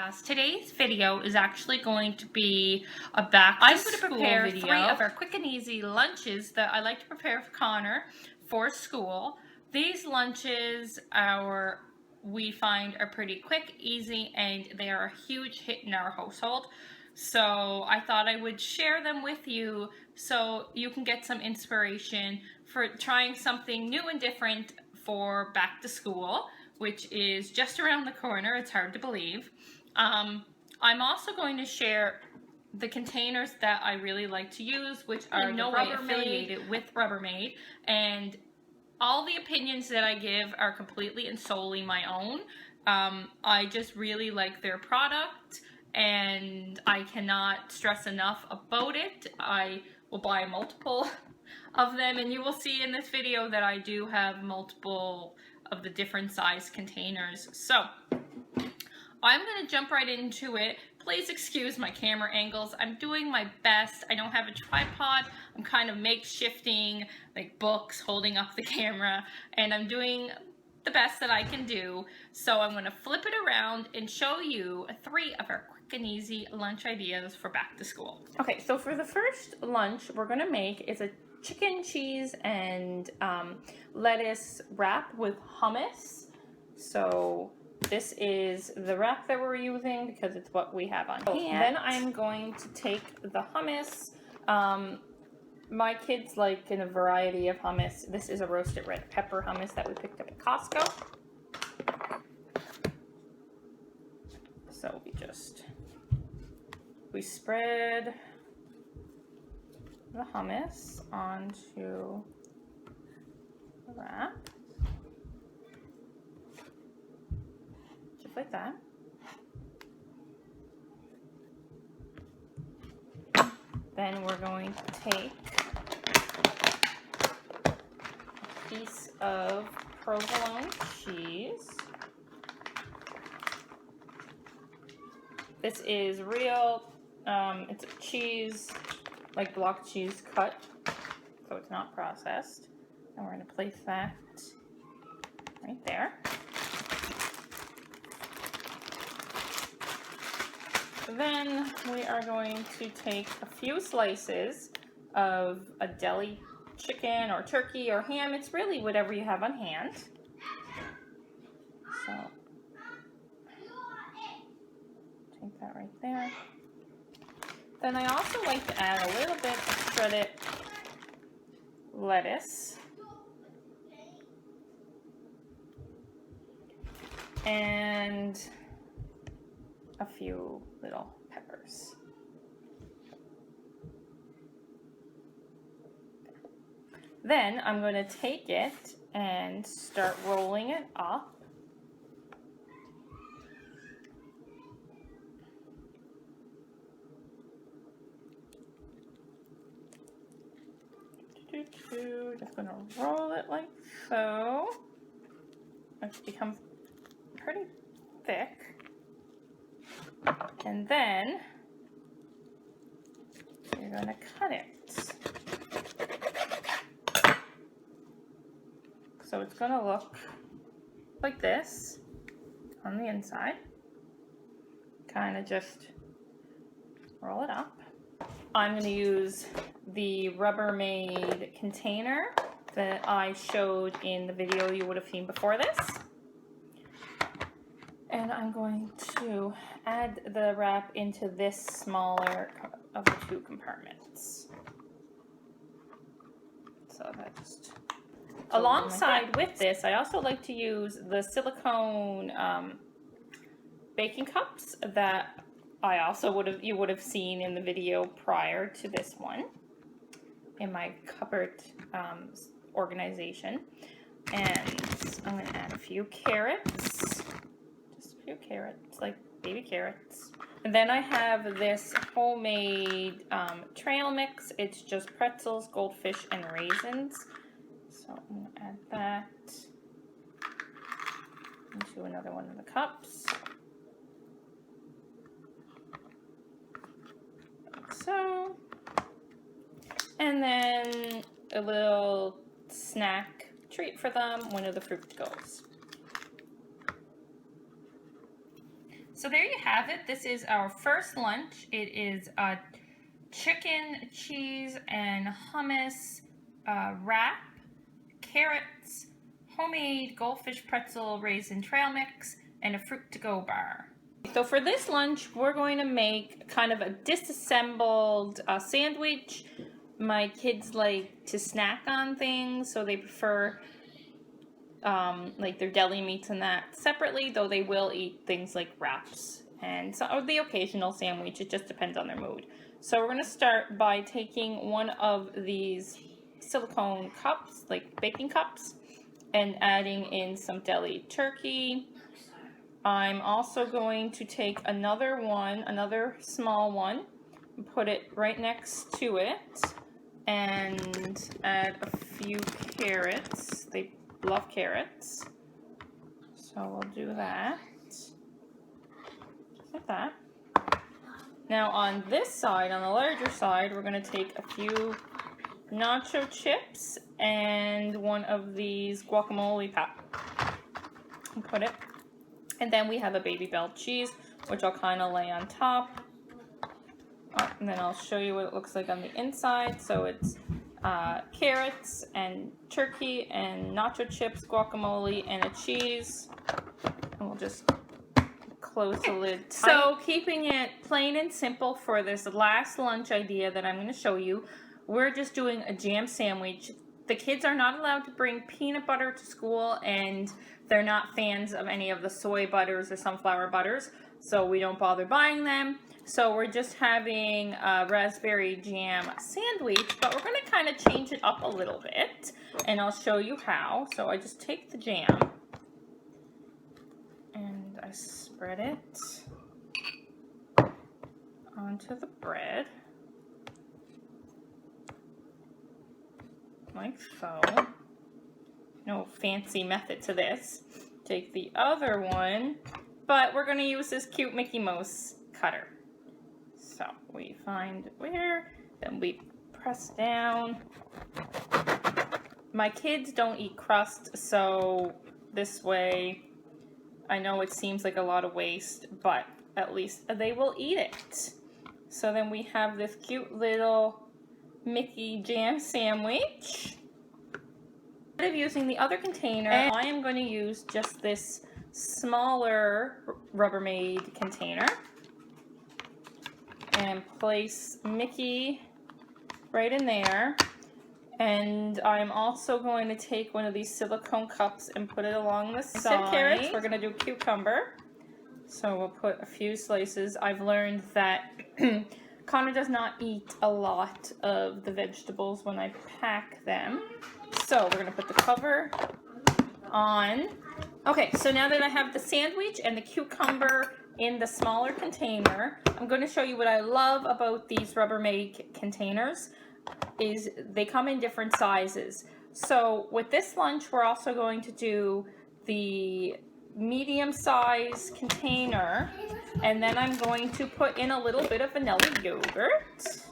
chaos. Today's video is actually going to be a back to school video. I'm going to prepare 3 of our quick and easy lunches that I like to prepare for Connor for school. These lunches we find are pretty quick, easy, and they are a huge hit in our household. So I thought I would share them with you so you can get some inspiration for trying something new and different for back to school, which is just around the corner. It's hard to believe. I'm also going to share the containers that I really like to use, which are in no way affiliated with Rubbermaid, and all the opinions that I give are completely and solely my own. I just really like their product, and I cannot stress enough about it. I will buy multiple of them, and you will see in this video that I do have multiple of the different size containers. So I'm going to jump right into it. Please excuse my camera angles. I'm doing my best. I don't have a tripod. I'm kind of makeshifting like books, holding up the camera, and I'm doing the best that I can do. So I'm going to flip it around and show you 3 of our quick and easy lunch ideas for back to school. Okay, so for the first lunch we're going to make is a chicken, cheese, and lettuce wrap with hummus. So this is the wrap that we're using because it's what we have on hand. Then I'm going to take the hummus. My kids like in a variety of hummus. This is a roasted red pepper hummus that we picked up at Costco. So we spread the hummus onto the wrap. Just like that. Then we're going to take a piece of provolone cheese. This is real, it's a cheese, like block cheese cut, so it's not processed. And we're going to place that right there. Then we are going to take a few slices of a deli chicken or turkey or ham. It's really whatever you have on hand. So take that right there. Then I also like to add a little bit of shredded lettuce and a few little peppers. Then I'm going to take it and start rolling it up. Just going to roll it like so. It's become pretty thick. And then you're going to cut it. So it's going to look like this on the inside. Kind of just roll it up. I'm going to use the Rubbermaid container that I showed in the video you would have seen before this. And I'm going to add the wrap into this smaller of the 2 compartments. So that just... Alongside with this, I also like to use the silicone baking cups that I also you would have seen in the video prior to this one in my cupboard organization. And I'm going to add a few carrots. Carrots, like baby carrots. And then I have this homemade trail mix. It's just pretzels, goldfish, and raisins. So I'm going to add that into another one of the cups. Like so. And then a little snack treat for them, one of the fruit goes. So there you have it. This is our first lunch. It is a chicken, cheese, and hummus wrap, carrots, homemade goldfish pretzel raisin trail mix, and a fruit to go bar. So for this lunch, we're going to make kind of a disassembled sandwich. My kids like to snack on things, so they prefer like their deli meats and that separately, though they will eat things like wraps and or the occasional sandwich. It just depends on their mood. So we're going to start by taking one of these silicone cups, like baking cups, and adding in some deli turkey. I'm also going to take another one, another small one, and put it right next to it, and add a few carrots. They love carrots, so we'll do that, just like that. Now on this side, on the larger side, we're going to take a few nacho chips and one of these guacamole and put it. And then we have a baby bell cheese, which I'll kind of lay on top. And then I'll show you what it looks like on the inside. So it's carrots and turkey and nacho chips, guacamole, and a cheese. And we'll just close the lid tight. So keeping it plain and simple for this last lunch idea that I'm going to show you, we're just doing a jam sandwich. The kids are not allowed to bring peanut butter to school, and they're not fans of any of the soy butters or sunflower butters, so we don't bother buying them. So we're just having a raspberry jam sandwich, but we're going to kind of change it up a little bit, and I'll show you how. So I just take the jam, and I spread it onto the bread, like so. No fancy method to this. Take the other one, but we're going to use this cute Mickey Mouse cutter. So we find where, then we press down. My kids don't eat crust, so this way, I know it seems like a lot of waste, but at least they will eat it. So then we have this cute little Mickey jam sandwich. Instead of using the other container, I am going to use just this smaller Rubbermaid container and place Mickey right in there. And I'm also going to take one of these silicone cups and put it along the side. Carrots, we're going to do cucumber. So we'll put a few slices. I've learned that Connor does not eat a lot of the vegetables when I pack them. So we're going to put the cover on. Okay, so now that I have the sandwich and the cucumber in the smaller container, I'm going to show you what I love about these Rubbermaid containers is they come in different sizes. So with this lunch, we're also going to do the medium size container, and then I'm going to put in a little bit of vanilla yogurt.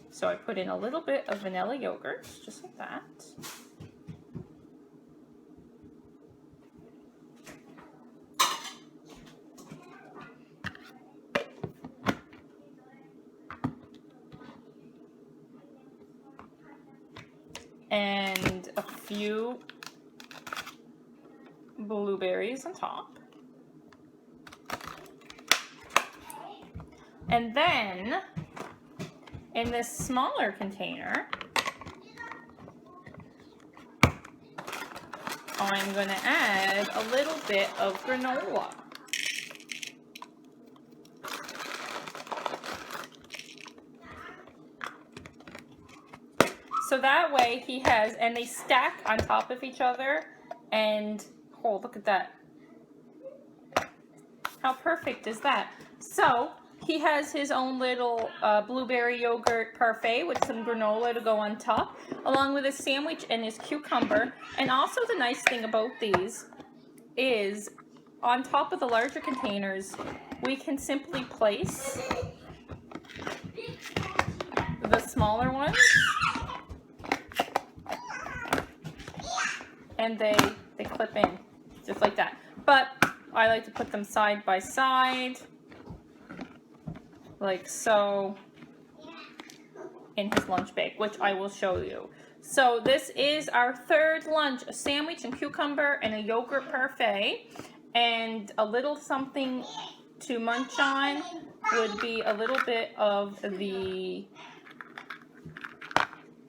So I put in a little bit of vanilla yogurt, just like that. And a few blueberries on top. And then in this smaller container, I'm going to add a little bit of granola. So that way he has, and they stack on top of each other, and oh, look at that. How perfect is that? So he has his own little blueberry yogurt parfait with some granola to go on top, along with his sandwich and his cucumber. And also the nice thing about these is on top of the larger containers, we can simply place the smaller ones and they clip in just like that. But I like to put them side by side, like so, in his lunch bag, which I will show you. So this is our third lunch: a sandwich and cucumber and a yogurt parfait. And a little something to munch on would be a little bit of the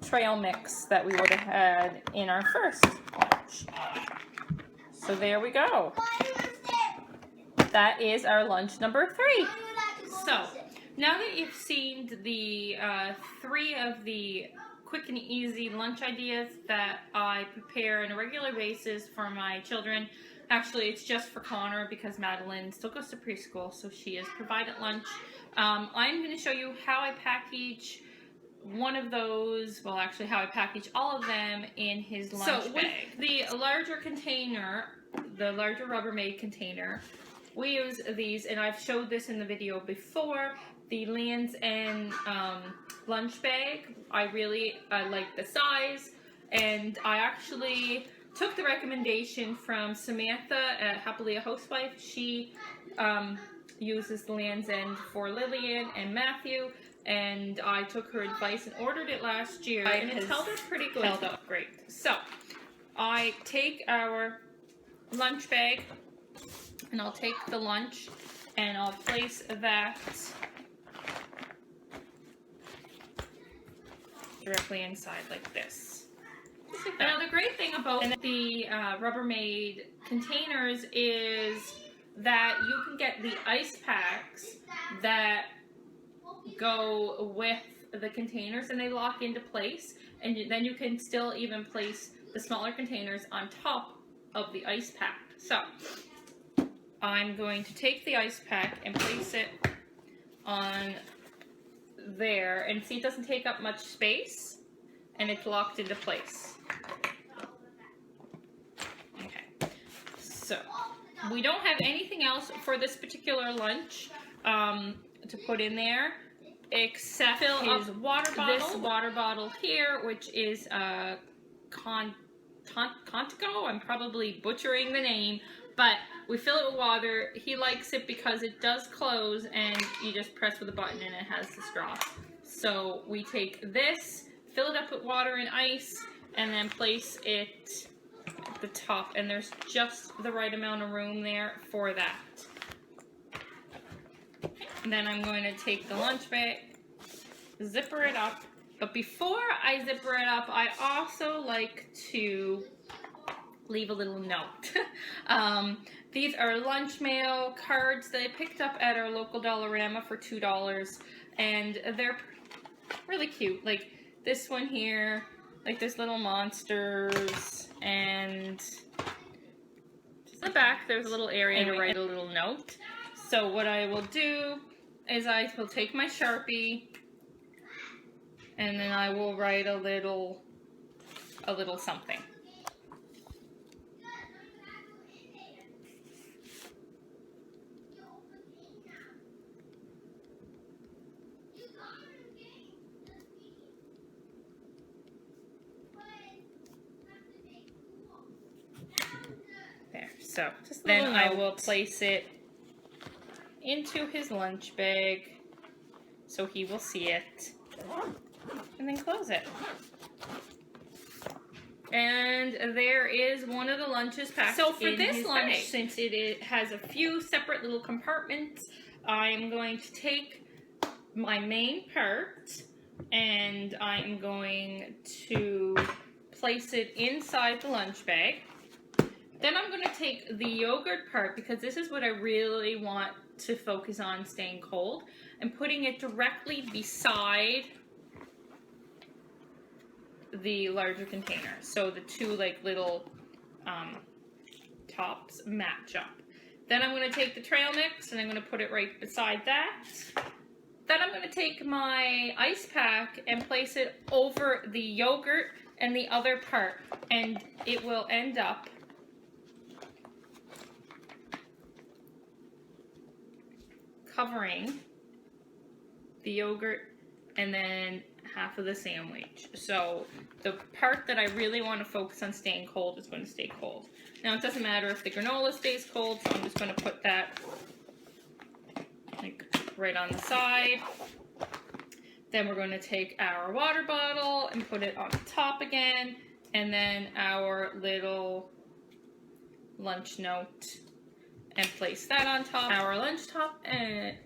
trail mix that we would have had in our first lunch. So there we go. That is our lunch number 3. So now that you've seen the 3 of the quick and easy lunch ideas that I prepare on a regular basis for my children. Actually, it's just for Connor because Madeline still goes to preschool, so she is provided lunch. I'm going to show you how I package one of those, well actually how I package all of them in his lunch bag. With the larger container, the larger Rubbermaid container, we use these, and I've showed this in the video before, the Lands' End lunch bag. I really like the size, and I actually took the recommendation from Samantha at Happily a Housewife. She uses the Lands' End for Lillian and Matthew, and I took her advice and ordered it last year, and it's held up pretty good. Held up great. So I take our lunch bag, and I'll take the lunch, and I'll place that directly inside like this. Now the great thing about the Rubbermaid containers is that you can get the ice packs that go with the containers, and they lock into place, and then you can still even place the smaller containers on top of the ice pack. So I'm going to take the ice pack and place it on there, and see, it doesn't take up much space, and it's locked into place. Okay, so we don't have anything else for this particular lunch to put in there except his water bottle. This water bottle here, which is Contigo. I'm probably butchering the name, but we fill it with water. He likes it because it does close, and you just press with a button and it has the straw. So we take this, fill it up with water and ice, and then place it at the top, and there's just the right amount of room there for that. And then I'm going to take the lunch bag, zipper it up, but before I zipper it up, I also like to leave a little note. These are lunch mail cards that I picked up at our local Dollarama for $2, and they're really cute. Like this one here, like there's little monsters, and just in the back there's a little area to write a little note. So what I will do is I will take my Sharpie, and then I will write a little something. There, so then I will place it into his lunch bag so he will see it, and then close it. And there is one of the lunches packed. So for this lunch, since it has a few separate little compartments, I'm going to take my main part, and I'm going to place it inside the lunch bag. Then I'm going to take the yogurt part, because this is what I really want to focus on staying cold, and putting it directly beside the larger container, so the two like little tops match up. Then I'm going to take the trail mix, and I'm going to put it right beside that. Then I'm going to take my ice pack and place it over the yogurt and the other part, and it will end up covering the yogurt and then half of the sandwich. So the part that I really want to focus on staying cold is going to stay cold. Now it doesn't matter if the granola stays cold, so I'm just going to put that like right on the side. Then we're going to take our water bottle and put it on the top again, and then our little lunch note and place that on top. Our lunch top and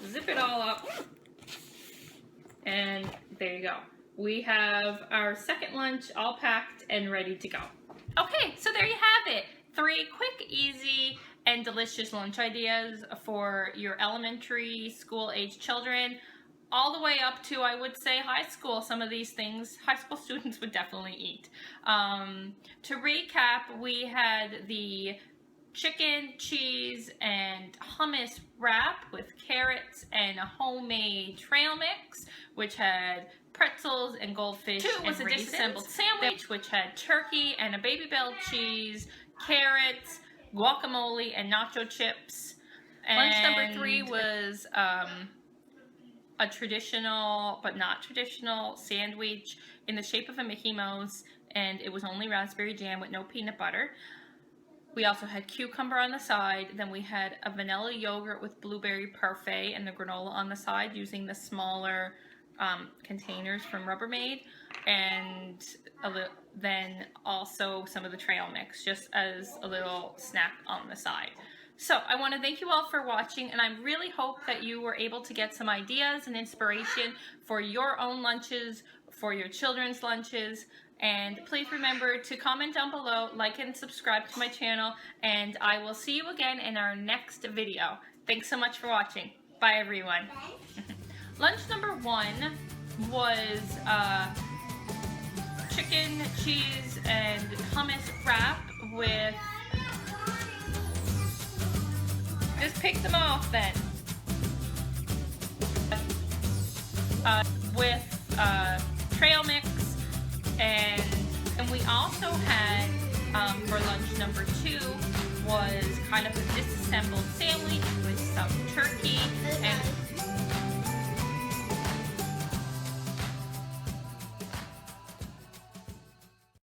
zip it all up, and there you go. We have our second lunch all packed and ready to go. Okay, so there you have it. 3 quick, easy, and delicious lunch ideas for your elementary school age children, all the way up to, I would say, high school. Some of these things high school students would definitely eat. To recap, we had the chicken, cheese, and hummus wrap with carrots and a homemade trail mix, which had pretzels and goldfish. 2 was a disassembled sandwich, which had turkey and a baby bell cheese, carrots, guacamole, and nacho chips. Lunch number 3 was a traditional, but not traditional, sandwich in the shape of a Mickey Mouse, and it was only raspberry jam with no peanut butter. We also had cucumber on the side. Then we had a vanilla yogurt with blueberry parfait and the granola on the side using the smaller containers from Rubbermaid, and then also some of the trail mix just as a little snack on the side. So I want to thank you all for watching, and I really hope that you were able to get some ideas and inspiration for your own lunches, for your children's lunches. And please remember to comment down below, like and subscribe to my channel, and I will see you again in our next video. Thanks so much for watching. Bye, everyone. Lunch number 1 was chicken, cheese, and hummus wrap with... Just pick them off then. With trail mix, and we also had for lunch number 2 was kind of a disassembled sandwich with some turkey and